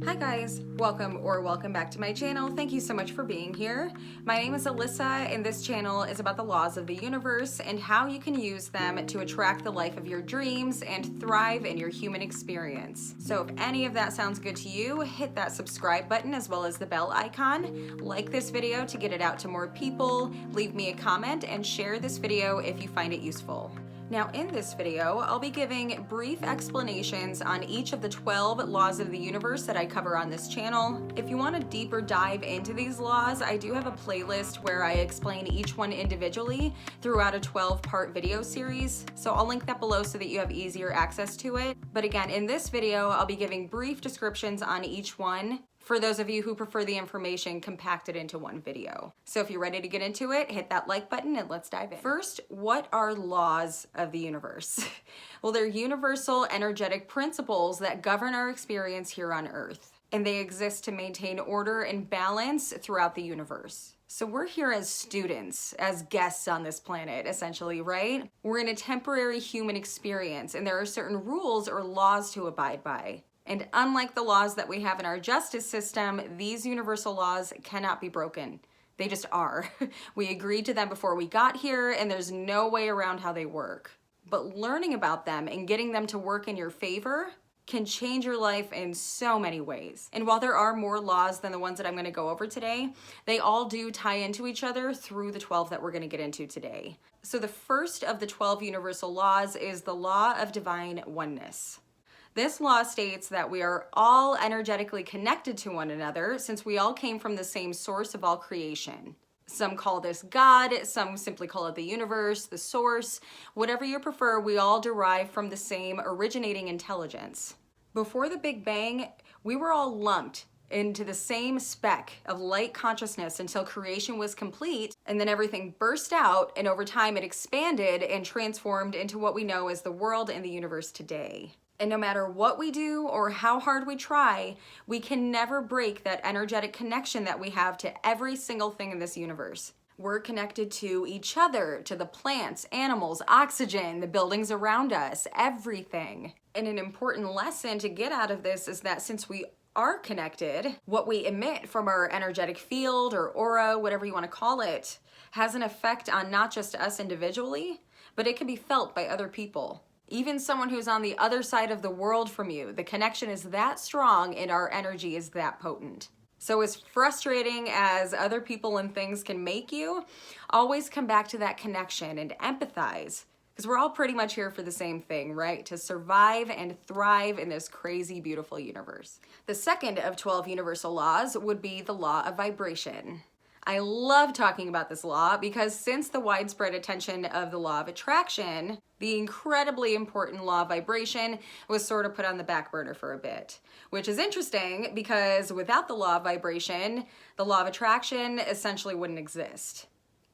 Hi guys, welcome back to my channel. Thank you so much for being here. My name is Alyssa and this channel is about the laws of the universe and how you can use them to attract the life of your dreams and thrive in your human experience. So if any of that sounds good to you, hit that subscribe button as well as the bell icon. Like this video to get it out to more people, leave me a comment, and share this video if you find it useful. Now in this video, I'll be giving brief explanations on each of the 12 laws of the universe that I cover on this channel. If you want a deeper dive into these laws, I do have a playlist where I explain each one individually throughout a 12-part video series, so I'll link that below so that you have easier access to it. But again, in this video, I'll be giving brief descriptions on each one, for those of you who prefer the information compacted into one video. So if you're ready to get into it, hit that like button and let's dive in. First, what are laws of the universe? Well, they're universal energetic principles that govern our experience here on Earth, and they exist to maintain order and balance throughout the universe. So we're here as students, as guests on this planet, essentially, right? We're in a temporary human experience, and there are certain rules or laws to abide by. And unlike the laws that we have in our justice system, these universal laws cannot be broken. They just are. We agreed to them before we got here, and there's no way around how they work. But learning about them and getting them to work in your favor can change your life in so many ways. And while there are more laws than the ones that I'm going to go over today, they all do tie into each other through the 12 that we're going to get into today. So the first of the 12 universal laws is the Law of Divine Oneness. This law states that we are all energetically connected to one another since we all came from the same source of all creation. Some call this God, some simply call it the universe, the source. Whatever you prefer, we all derive from the same originating intelligence. Before the Big Bang, we were all lumped into the same speck of light consciousness until creation was complete, and then everything burst out, and over time it expanded and transformed into what we know as the world and the universe today. And no matter what we do or how hard we try, we can never break that energetic connection that we have to every single thing in this universe. We're connected to each other, to the plants, animals, oxygen, the buildings around us, everything. And an important lesson to get out of this is that since we are connected, what we emit from our energetic field or aura, whatever you want to call it, has an effect on not just us individually, but it can be felt by other people. Even someone who's on the other side of the world from you, the connection is that strong and our energy is that potent. So as frustrating as other people and things can make you, always come back to that connection and empathize, because we're all pretty much here for the same thing, right? To survive and thrive in this crazy, beautiful universe. The second of 12 universal laws would be the law of vibration. I love talking about this law because since the widespread attention of the law of attraction, the incredibly important law of vibration was sort of put on the back burner for a bit, which is interesting because without the law of vibration, the law of attraction essentially wouldn't exist.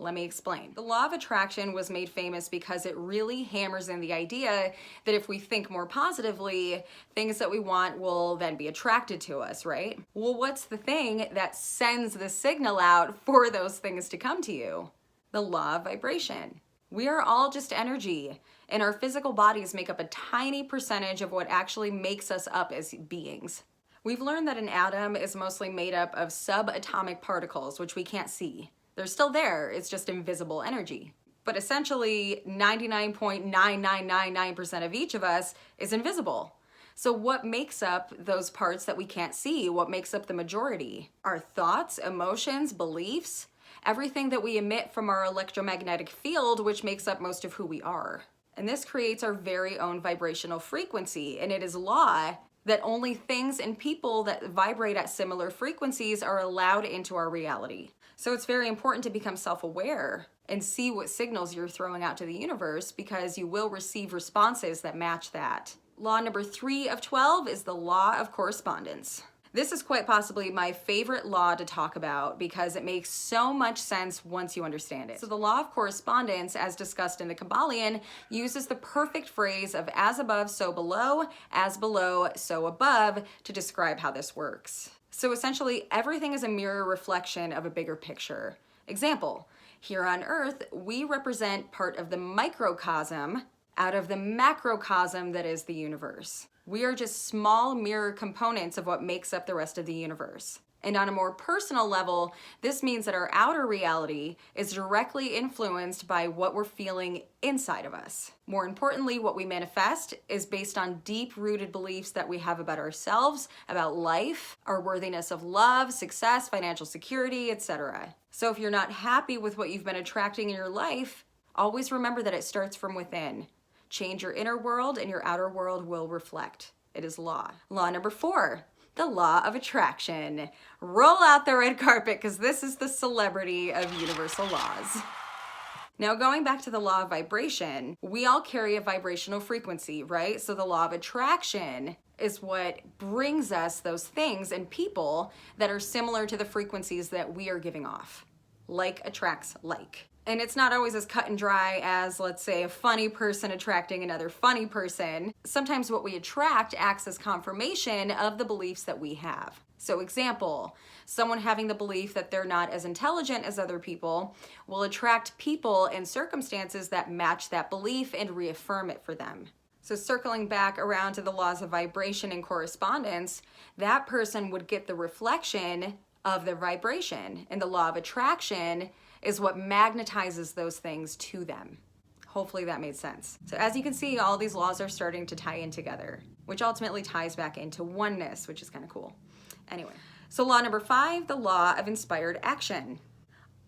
Let me explain. The law of attraction was made famous because it really hammers in the idea that if we think more positively, things that we want will then be attracted to us, right? Well, what's the thing that sends the signal out for those things to come to you? The law of vibration. We are all just energy, and our physical bodies make up a tiny percentage of what actually makes us up as beings. We've learned that an atom is mostly made up of subatomic particles, which we can't see. They're still there, it's just invisible energy. But essentially, 99.9999% of each of us is invisible. So what makes up those parts that we can't see? What makes up the majority? Our thoughts, emotions, beliefs, everything that we emit from our electromagnetic field, which makes up most of who we are. And this creates our very own vibrational frequency, and it is law that only things and people that vibrate at similar frequencies are allowed into our reality. So it's very important to become self-aware and see what signals you're throwing out to the universe, because you will receive responses that match that. Law number 3 of 12 is the Law of Correspondence. This is quite possibly my favorite law to talk about because it makes so much sense once you understand it. So the Law of Correspondence, as discussed in the Kabbalion, uses the perfect phrase of as above, so below, as below, so above to describe how this works. So essentially, everything is a mirror reflection of a bigger picture. Example, here on Earth, we represent part of the microcosm out of the macrocosm that is the universe. We are just small mirror components of what makes up the rest of the universe. And on a more personal level, this means that our outer reality is directly influenced by what we're feeling inside of us. More importantly, what we manifest is based on deep-rooted beliefs that we have about ourselves, about life, our worthiness of love, success, financial security, etc. So if you're not happy with what you've been attracting in your life, always remember that it starts from within. Change your inner world and your outer world will reflect. It is law. Law number 4. The law of attraction. Roll out the red carpet because this is the celebrity of universal laws. Now, going back to the law of vibration, we all carry a vibrational frequency, right? So the law of attraction is what brings us those things and people that are similar to the frequencies that we are giving off. Like attracts like. And it's not always as cut and dry as, let's say, a funny person attracting another funny person. Sometimes what we attract acts as confirmation of the beliefs that we have. So example, someone having the belief that they're not as intelligent as other people will attract people and circumstances that match that belief and reaffirm it for them. So circling back around to the laws of vibration and correspondence, that person would get the reflection of their vibration, and the law of attraction is what magnetizes those things to them. Hopefully that made sense. So as you can see, all these laws are starting to tie in together, which ultimately ties back into oneness, which is kind of cool. Anyway, so law number 5, the law of inspired action.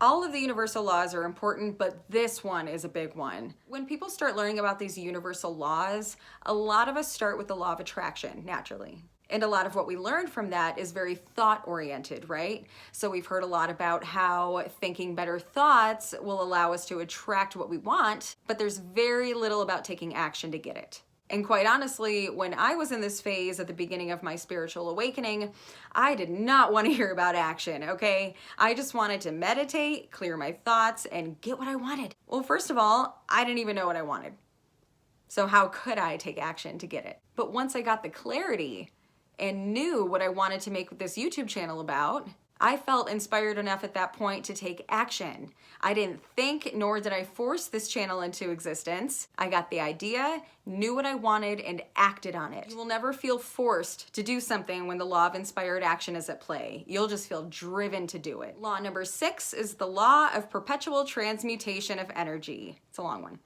All of the universal laws are important, but this one is a big one. When people start learning about these universal laws, a lot of us start with the law of attraction, naturally. And a lot of what we learned from that is very thought-oriented, right? So we've heard a lot about how thinking better thoughts will allow us to attract what we want, but there's very little about taking action to get it. And quite honestly, when I was in this phase at the beginning of my spiritual awakening, I did not want to hear about action, okay? I just wanted to meditate, clear my thoughts, and get what I wanted. Well, first of all, I didn't even know what I wanted. So how could I take action to get it? But once I got the clarity and knew what I wanted to make this YouTube channel about, I felt inspired enough at that point to take action. I didn't think, nor did I force this channel into existence. I got the idea, knew what I wanted, and acted on it. You will never feel forced to do something when the law of inspired action is at play. You'll just feel driven to do it. Law number 6 is the law of perpetual transmutation of energy. It's a long one.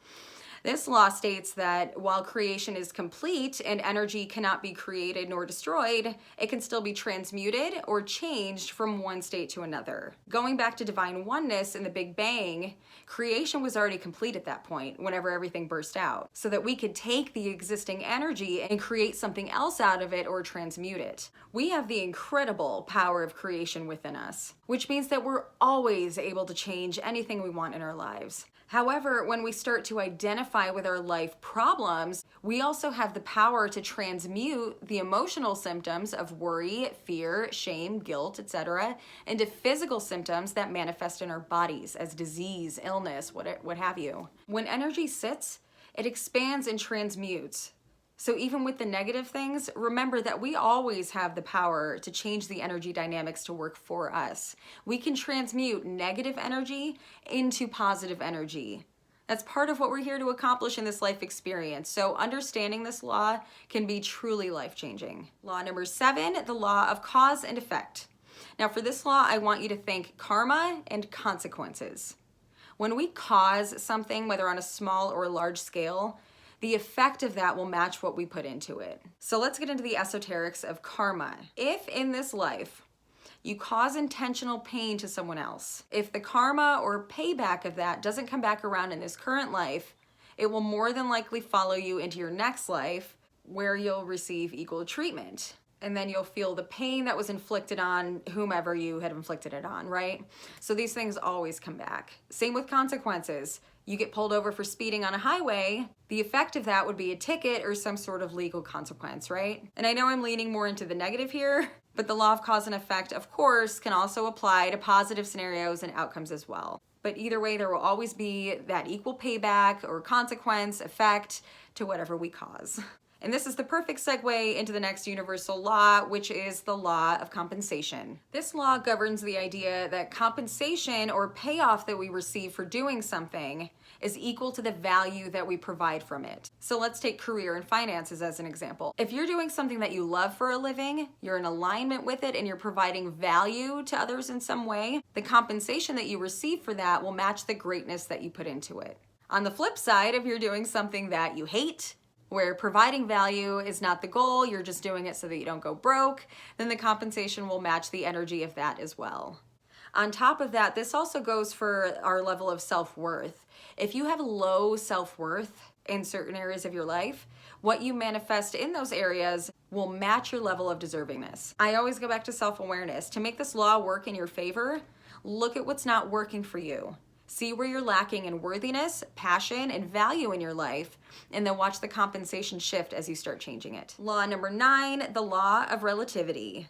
This law states that while creation is complete and energy cannot be created nor destroyed, it can still be transmuted or changed from one state to another. Going back to divine oneness in the Big Bang, creation was already complete at that point, whenever everything burst out, so that we could take the existing energy and create something else out of it or transmute it. We have the incredible power of creation within us, which means that we're always able to change anything we want in our lives. However, when we start to identify with our life problems, we also have the power to transmute the emotional symptoms of worry, fear, shame, guilt, etc., into physical symptoms that manifest in our bodies as disease, illness, what have you. When energy sits, it expands and transmutes. So even with the negative things, remember that we always have the power to change the energy dynamics to work for us. We can transmute negative energy into positive energy. That's part of what we're here to accomplish in this life experience. So understanding this law can be truly life-changing. Law number 7, the law of cause and effect. Now for this law, I want you to think karma and consequences. When we cause something, whether on a small or large scale, the effect of that will match what we put into it. So let's get into the esoterics of karma. If in this life you cause intentional pain to someone else, if the karma or payback of that doesn't come back around in this current life, it will more than likely follow you into your next life where you'll receive equal treatment. And then you'll feel the pain that was inflicted on whomever you had inflicted it on, right? So these things always come back. Same with consequences. You get pulled over for speeding on a highway, the effect of that would be a ticket or some sort of legal consequence, right? And I know I'm leaning more into the negative here, but the law of cause and effect, of course, can also apply to positive scenarios and outcomes as well. But either way, there will always be that equal payback or consequence, effect to whatever we cause. And this is the perfect segue into the next universal law, which is the law of compensation. This law governs the idea that compensation or payoff that we receive for doing something is equal to the value that we provide from it. So let's take career and finances as an example. If you're doing something that you love for a living, you're in alignment with it, and you're providing value to others in some way, the compensation that you receive for that will match the greatness that you put into it. On the flip side, if you're doing something that you hate, where providing value is not the goal, you're just doing it so that you don't go broke, then the compensation will match the energy of that as well. On top of that, this also goes for our level of self-worth. If you have low self-worth in certain areas of your life, what you manifest in those areas will match your level of deservingness. I always go back to self-awareness. To make this law work in your favor, look at what's not working for you. See where you're lacking in worthiness, passion, and value in your life, and then watch the compensation shift as you start changing it. Law number 9, the law of relativity.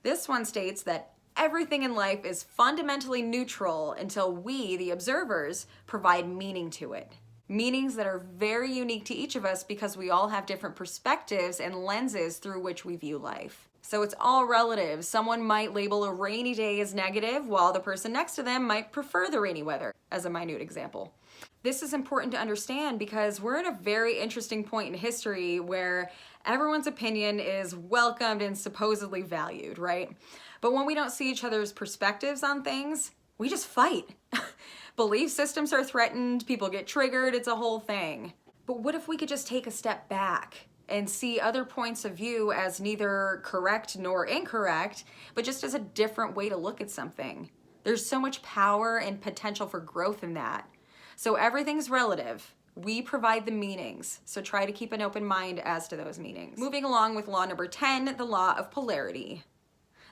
This one states that everything in life is fundamentally neutral until we, the observers, provide meaning to it. Meanings that are very unique to each of us because we all have different perspectives and lenses through which we view life. So it's all relative. Someone might label a rainy day as negative, while the person next to them might prefer the rainy weather, as a minute example. This is important to understand because we're at a very interesting point in history where everyone's opinion is welcomed and supposedly valued, right? But when we don't see each other's perspectives on things, we just fight. Belief systems are threatened, people get triggered, it's a whole thing. But what if we could just take a step back and see other points of view as neither correct nor incorrect, but just as a different way to look at something? There's so much power and potential for growth in that. So everything's relative. We provide the meanings, so try to keep an open mind as to those meanings. Moving along with law number 10, the law of polarity.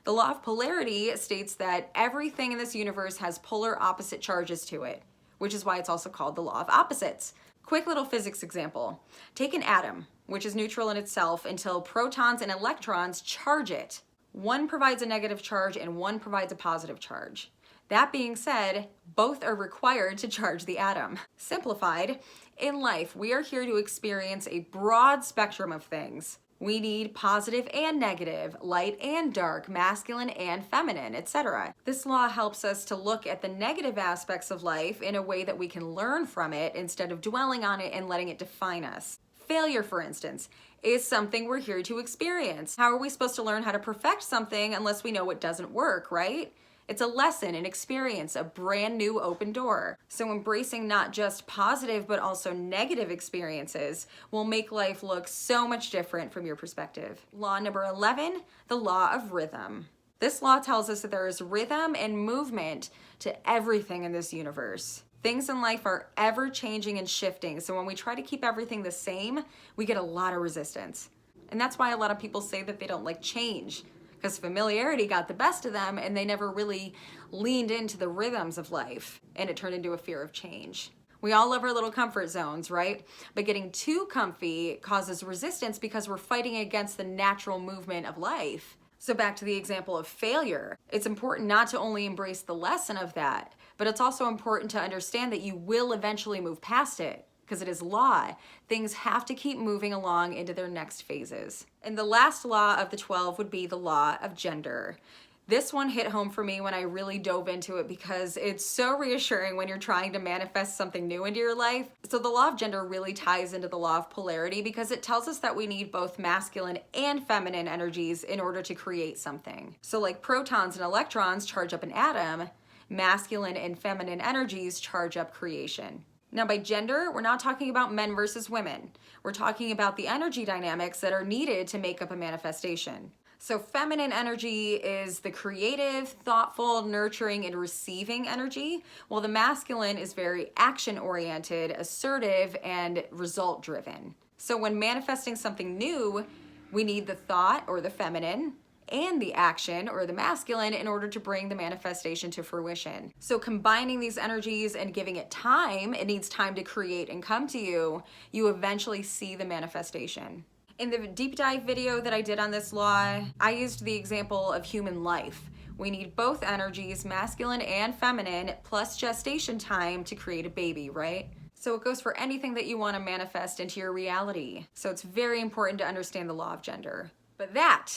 The law of polarity states that everything in this universe has polar opposite charges to it, which is why it's also called the law of opposites. Quick little physics example. Take an atom, which is neutral in itself until protons and electrons charge it. One provides a negative charge and one provides a positive charge. That being said, both are required to charge the atom. Simplified, in life, we are here to experience a broad spectrum of things. We need positive and negative, light and dark, masculine and feminine, etc. This law helps us to look at the negative aspects of life in a way that we can learn from it instead of dwelling on it and letting it define us. Failure, for instance, is something we're here to experience. How are we supposed to learn how to perfect something unless we know what doesn't work, right? It's a lesson, an experience, a brand new open door. So embracing not just positive but also negative experiences will make life look so much different from your perspective. Law number 11, the law of rhythm. This law tells us that there is rhythm and movement to everything in this universe. Things in life are ever changing and shifting, so when we try to keep everything the same, we get a lot of resistance. And that's why a lot of people say that they don't like change, because familiarity got the best of them and they never really leaned into the rhythms of life, and it turned into a fear of change. We all love our little comfort zones, right? But getting too comfy causes resistance because we're fighting against the natural movement of life. So back to the example of failure. It's important not to only embrace the lesson of that, but it's also important to understand that you will eventually move past it, because it is law. Things have to keep moving along into their next phases. And the last law of the 12 would be the law of gender. This one hit home for me when I really dove into it because it's so reassuring when you're trying to manifest something new into your life. So the law of gender really ties into the law of polarity because it tells us that we need both masculine and feminine energies in order to create something. So like protons and electrons charge up an atom, masculine and feminine energies charge up creation. Now by gender, we're not talking about men versus women. We're talking about the energy dynamics that are needed to make up a manifestation. So feminine energy is the creative, thoughtful, nurturing, and receiving energy, while the masculine is very action-oriented, assertive, and result-driven. So when manifesting something new, we need the thought, or the feminine, and the action, or the masculine, in order to bring the manifestation to fruition. So combining these energies and giving it time, it needs time to create and come to you, you eventually see the manifestation. In the deep dive video that I did on this law, I used the example of human life. We need both energies, masculine and feminine, plus gestation time to create a baby, right? So it goes for anything that you want to manifest into your reality. So it's very important to understand the law of gender. But that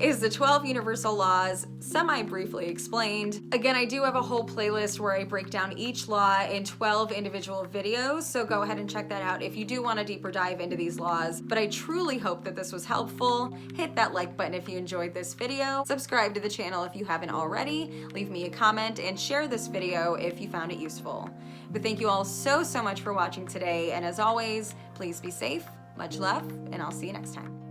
is the 12 universal laws, semi-briefly explained. Again, I do have a whole playlist where I break down each law in 12 individual videos, so go ahead and check that out if you do want a deeper dive into these laws. But I truly hope that this was helpful. Hit that like button if you enjoyed this video. Subscribe to the channel if you haven't already. Leave me a comment and share this video if you found it useful. But thank you all so much for watching today, and as always, please be safe, much love, and I'll see you next time.